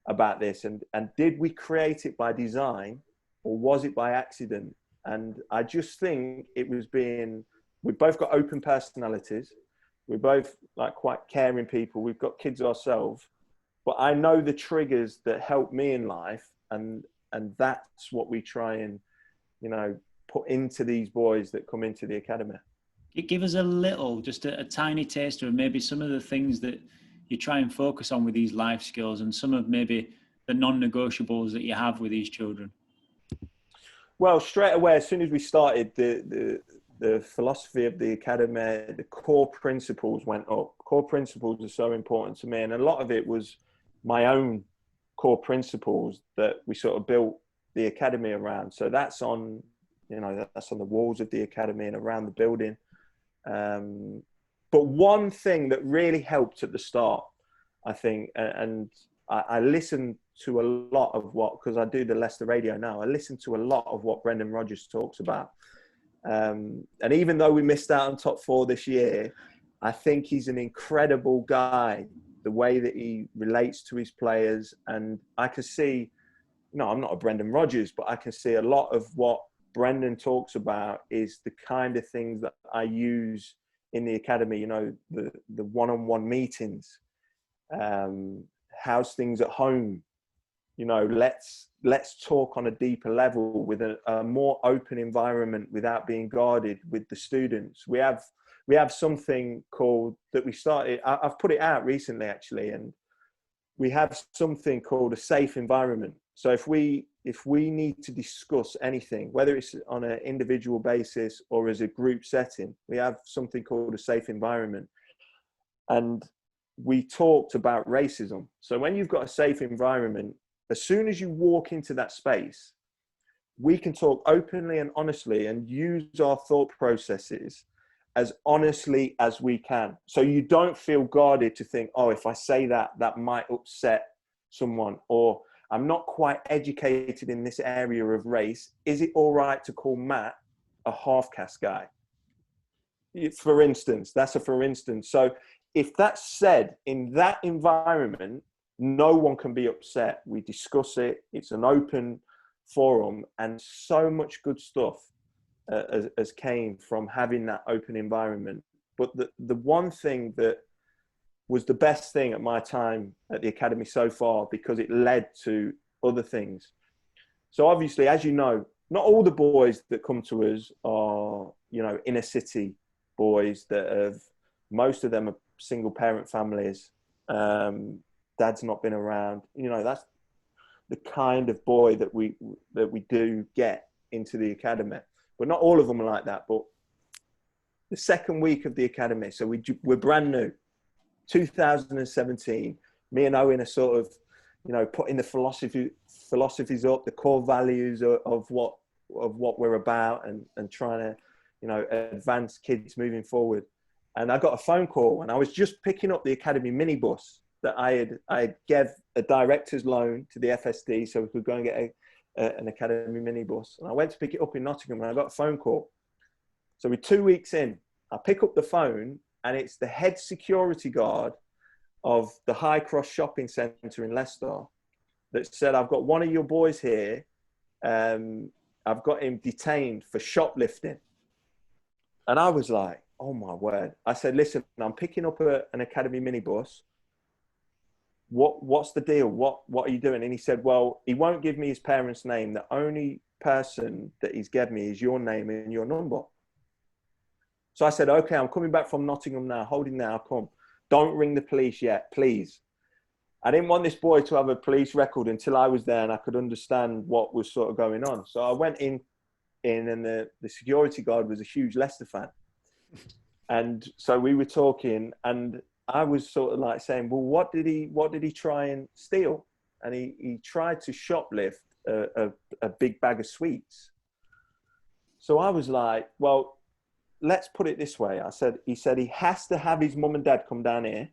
about this, and did we create it by design, or was it by accident? And I just think we've both got open personalities. We're both like quite caring people. We've got kids ourselves, but I know the triggers that help me in life, and that's what we try and, you know, put into these boys that come into the academy. Give us just a tiny taster of maybe some of the things that you try and focus on with these life skills, and some of maybe the non-negotiables that you have with these children. Well, straight away, as soon as we started, the philosophy of the academy, the core principles went up. Core principles are so important to me. And a lot of it was my own core principles that we sort of built the academy around. So that's on, you know, that's on the walls of the academy and around the building. But one thing that really helped at the start, I think, and I listened to a lot of because I do the Leicester radio now, I listen to a lot of what Brendan Rodgers talks about. And even though we missed out on top 4 this year, I think he's an incredible guy, the way that he relates to his players. And I can see, no, I'm not a Brendan Rodgers, but I can see a lot of what Brendan talks about is the kind of things that I use in the academy, you know, the one-on-one meetings, how's things at home, you know, let's talk on a deeper level with a more open environment without being guarded with the students. We have something called that we started, I've put it out recently actually, and we have something called a safe environment. So if we need to discuss anything, whether it's on an individual basis or as a group setting, we have something called a safe environment. And we talked about racism. So when you've got a safe environment, as soon as you walk into that space, we can talk openly and honestly and use our thought processes as honestly as we can. So you don't feel guarded to think, oh, if I say that, that might upset someone, or I'm not quite educated in this area of race. Is it all right to call Matt a half-caste guy? For instance, that's a for instance. So if that's said in that environment, no one can be upset. We discuss it. It's an open forum, and so much good stuff has came from having that open environment. But the one thing that was the best thing at my time at the academy so far, because it led to other things. So obviously, as you know, not all the boys that come to us are, you know, inner city boys most of them are single parent families. Dad's not been around. You know, that's the kind of boy that we do get into the academy. But not all of them are like that. But the second week of the academy, so we're brand new, 2017. Me and Owen are sort of, you know, putting the philosophies up, the core values of what we're about, and trying to, you know, advance kids moving forward. And I got a phone call, and I was just picking up the academy minibus that I gave a director's loan to the FSD so we could go and get an academy minibus. And I went to pick it up in Nottingham, and I got a phone call. So we're 2 weeks in. I pick up the phone, and it's the head security guard of the High Cross Shopping Centre in Leicester that said, I've got one of your boys here. I've got him detained for shoplifting. And I was like, oh my word. I said, listen, I'm picking up an academy minibus. what's the deal? What are you doing? And he said, well, he won't give me his parents' name. The only person that he's given me is your name and your number. So I said, okay, I'm coming back from Nottingham now, holding now, come. Don't ring the police yet, please. I didn't want this boy to have a police record until I was there and I could understand what was sort of going on. So I went in and the security guard was a huge Leicester fan. And so we were talking and I was sort of like saying, well, what did he try and steal? And he tried to shoplift a big bag of sweets. So I was like, well, let's put it this way. He said he has to have his mum and dad come down here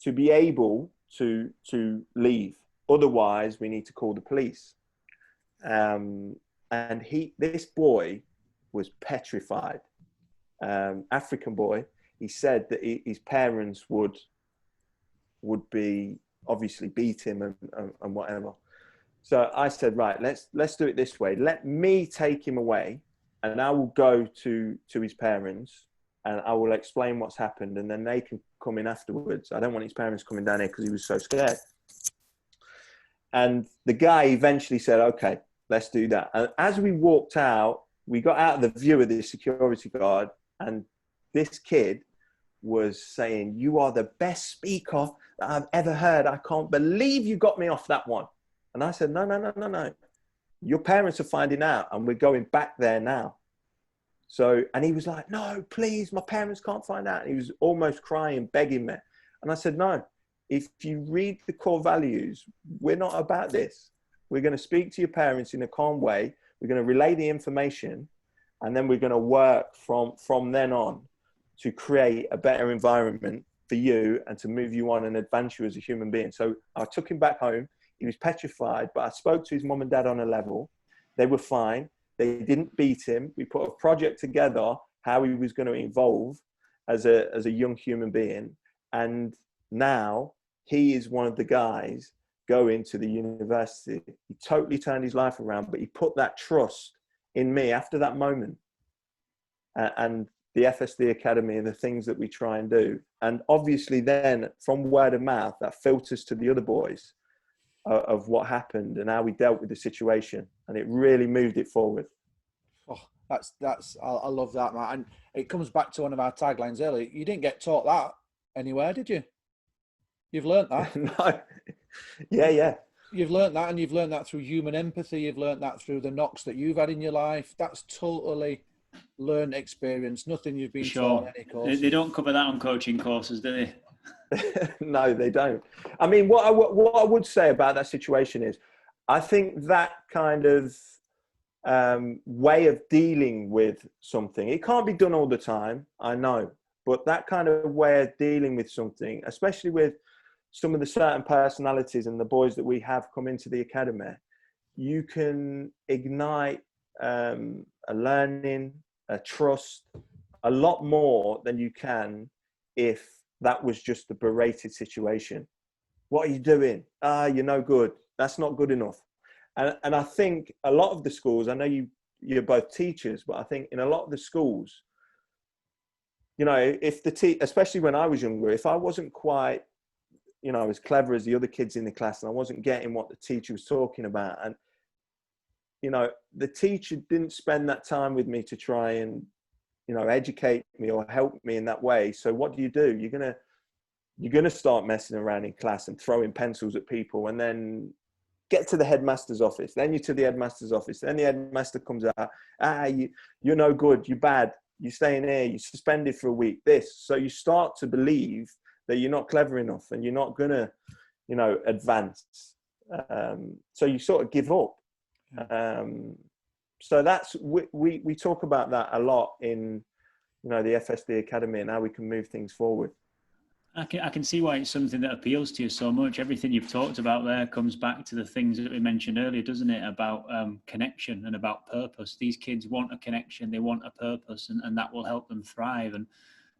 to be able to leave. Otherwise, we need to call the police. And this boy was petrified. African boy. He said that his parents would be obviously beat him and whatever. So I said, right, let's do it this way. Let me take him away. And I will go to his parents and I will explain what's happened and then they can come in afterwards. I don't want his parents coming down here because he was so scared. And the guy eventually said, okay, let's do that. And as we walked out, we got out of the view of the security guard and this kid was saying, you are the best speaker that I've ever heard. I can't believe you got me off that one. And I said, no. Your parents are finding out and we're going back there now. So, and he was like, no, please, my parents can't find out. And he was almost crying, begging me. And I said, no, if you read the core values, we're not about this. We're going to speak to your parents in a calm way. We're going to relay the information and then we're going to work from then on to create a better environment for you and to move you on and advance you as a human being. So I took him back home. He was petrified, but I spoke to his mum and dad on a level. They were fine. They didn't beat him. We put a project together, how he was going to evolve as a young human being. And now he is one of the guys going to the university. He totally turned his life around, but he put that trust in me after that moment. And the FSD Academy and the things that we try and do. And obviously then from word of mouth, that filters to the other boys of what happened and how we dealt with the situation. And it really moved it forward. Oh, I love that, Matt. And it comes back to one of our taglines earlier. You didn't get taught that anywhere, did you? You've learned that. No. Yeah. You've learned that, and you've learned that through human empathy. You've learned that through the knocks that you've had in your life. That's totally learned experience. Nothing you've been taught in any course. They don't cover that on coaching courses, do they? No, they don't. I mean, what I would say about that situation is, I think that kind of way of dealing with something, it can't be done all the time, I know, but that kind of way of dealing with something, especially with some of the certain personalities and the boys that we have come into the academy, you can ignite a learning, a trust, a lot more than you can if that was just a berated situation. What are you doing? You're no good. That's not good enough. And I think a lot of the schools, I know you're both teachers, but I think in a lot of the schools, you know, if especially when I was younger, if I wasn't quite, you know, as clever as the other kids in the class and I wasn't getting what the teacher was talking about, and, you know, the teacher didn't spend that time with me to try and, you know, educate me or help me in that way. So what do? You're gonna start messing around in class and throwing pencils at people, and then get to the headmaster's office. Then you're to the headmaster's office. Then the headmaster comes out. You're no good. You're bad. You're staying here. You're suspended for a week. This. So you start to believe that you're not clever enough and you're not gonna, you know, advance. So you sort of give up. So that's, we talk about that a lot in, you know, the FSD Academy and how we can move things forward. I can see why it's something that appeals to you so much. Everything you've talked about there comes back to the things that we mentioned earlier, doesn't it? About connection and about purpose. These kids want a connection, they want a purpose, and that will help them thrive. And,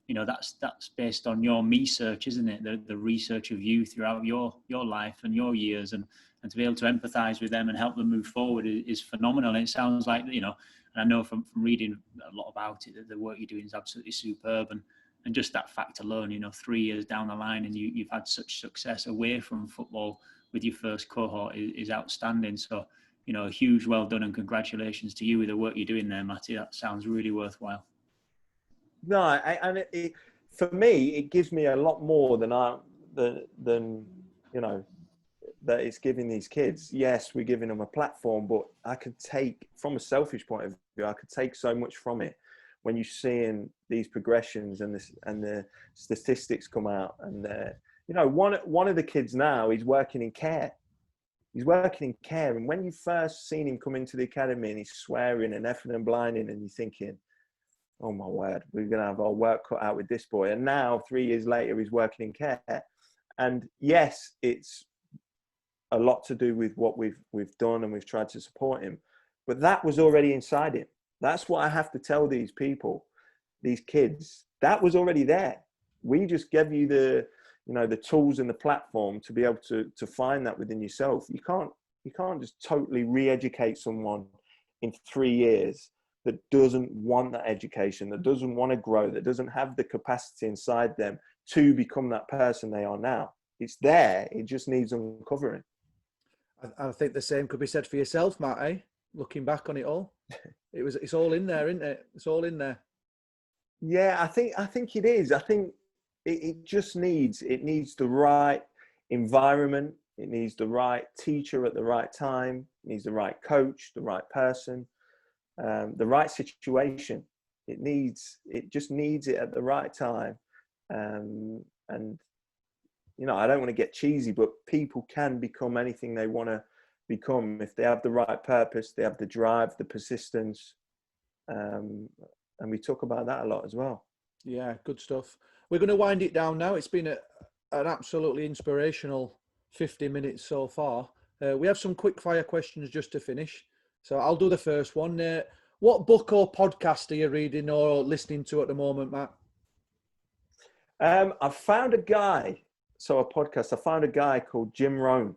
you know, that's based on your research, isn't it? The research of you throughout your life and your years, and to be able to empathize with them and help them move forward is phenomenal. And it sounds like, you know, and I know from reading a lot about it, that the work you're doing is absolutely superb. And And just that fact alone, 3 years down the line and you've had such success away from football with your first cohort is outstanding. So, a huge well done and congratulations to you with the work you're doing there, Matty. That sounds really worthwhile. No, and for me, it gives me a lot more than that it's giving these kids. Yes, we're giving them a platform, but I could take, from a selfish point of view, I could take so much from it when you're seeing these progressions and the statistics come out. And one of the kids now, he's working in care. He's working in care, and when you first seen him come into the academy and he's swearing and effing and blinding, and you're thinking, oh my word, we're going to have our work cut out with this boy. And now 3 years later, he's working in care. And yes, it's a lot to do with what we've done, and we've tried to support him, but that was already inside him. That's what I have to tell these people, these kids, that was already there. We just gave you the tools and the platform to be able to find that within yourself. You can't just totally re-educate someone in 3 years that doesn't want that education, that doesn't want to grow, that doesn't have the capacity inside them to become that person they are now. It's there. It just needs uncovering. I think the same could be said for yourself, Matt, eh? Looking back on it all. It's all in there, isn't it? It's all in there. Yeah, I think it is. I think it just needs the right environment. It needs the right teacher at the right time. It needs the right coach, the right person, the right situation. It just needs it at the right time. And I don't want to get cheesy, but people can become anything they want to become if they have the right purpose, they have the drive, the persistence. And we talk about that a lot as well. Yeah, good stuff. We're going to wind it down now. It's been an absolutely inspirational 50 minutes so far. We have some quick fire questions just to finish. So I'll do the first one. What book or podcast are you reading or listening to at the moment, Matt? I found a guy called Jim Rohn.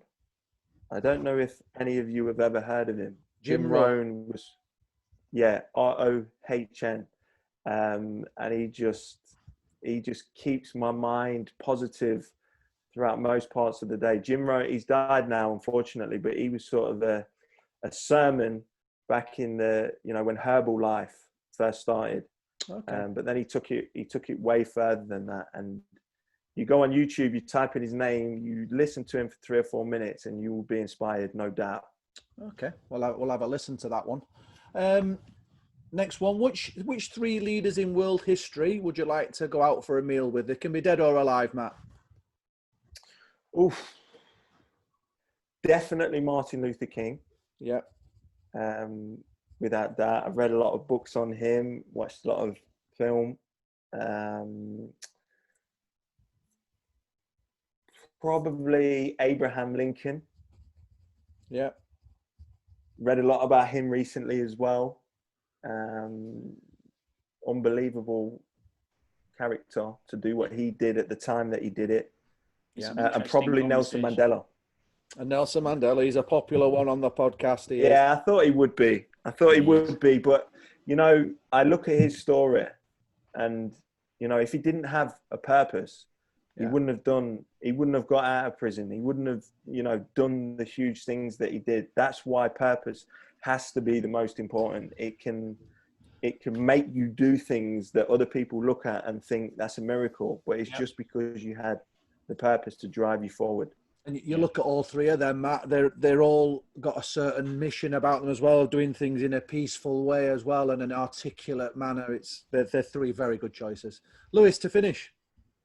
I don't know if any of you have ever heard of him. Jim Rohn was, Rohn. And he just keeps my mind positive throughout most parts of the day. Jim Rohn, he's died now, unfortunately, but he was sort of a sermon back in when Herbalife first started. Okay. But then he took it way further than that. And you go on YouTube, you type in his name, you listen to him for 3 or 4 minutes, and you will be inspired, no doubt. Okay, well, we'll have a listen to that one. Next one, which 3 leaders in world history would you like to go out for a meal with? They can be dead or alive, Matt. Oof. Definitely Martin Luther King. Yeah. Without that, I've read a lot of books on him, watched a lot of film. Probably Abraham Lincoln. Yeah. Read a lot about him recently as well. Unbelievable character to do what he did at the time that he did it. Yeah. And probably Nelson Mandela. And Nelson Mandela, he's a popular one on the podcast. I thought he would be. But I look at his story, and if he didn't have a purpose, he wouldn't have got out of prison. He wouldn't have, done the huge things that he did. That's why purpose has to be the most important. It can make you do things that other people look at and think that's a miracle, but it's just because you had the purpose to drive you forward. And you look at all 3 of them, Matt, they're all got a certain mission about them as well, doing things in a peaceful way as well, and an articulate manner. They're 3 very good choices. Lewis, to finish.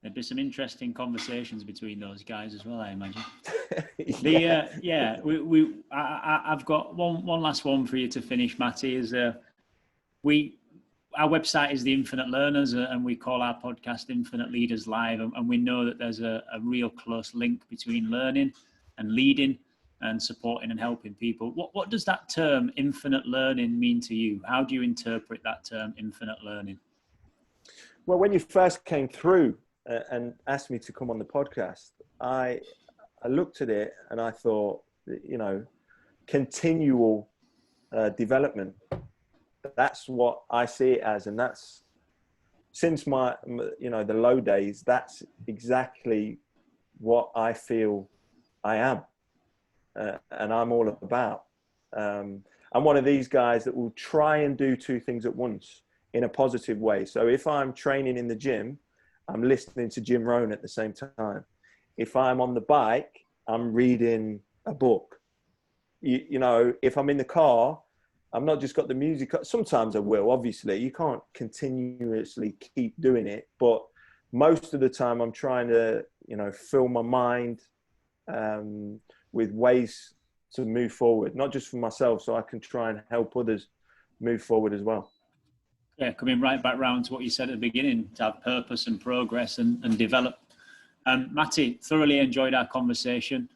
There'd be some interesting conversations between those guys as well, I imagine. I've got one last one for you to finish, Matty. Our website is The Infinite Learners, and we call our podcast Infinite Leaders Live, and we know that there's a real close link between learning and leading and supporting and helping people. What does that term infinite learning mean to you? How do you interpret that term infinite learning? Well, when you first came through and asked me to come on the podcast, I looked at it and I thought, continual development. That's what I see it as, and that's since my, you know, the low days, that's exactly what I feel I am, and I'm all about. I'm one of these guys that will try and do two things at once in a positive way. So if I'm training in the gym, I'm listening to Jim Rohn at the same time. If I'm on the bike, I'm reading a book. You know, if I'm in the car, I'm not just got the music. Sometimes I will, obviously. You can't continuously keep doing it. But most of the time I'm trying to, you know, fill my mind with ways to move forward, not just for myself, so I can try and help others move forward as well. Yeah, coming right back round to what you said at the beginning, to have purpose and progress and develop. Matty, thoroughly enjoyed our conversation.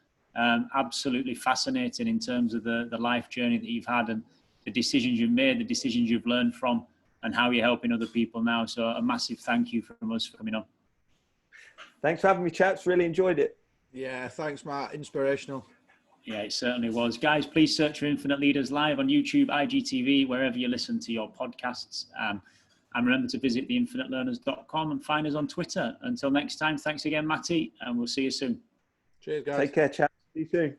Absolutely fascinating in terms of the life journey that you've had and the decisions you've made, the decisions you've learned from, and how you're helping other people now. So a massive thank you from us for coming on. Thanks for having me, chaps. Really enjoyed it. Yeah, thanks, Matt. Inspirational. Yeah, it certainly was. Guys, please search for Infinite Leaders live on YouTube, IGTV, wherever you listen to your podcasts. And remember to visit theinfinitelearners.com and find us on Twitter. Until next time, thanks again, Matty, and we'll see you soon. Cheers, guys. Take care, chaps. See you soon.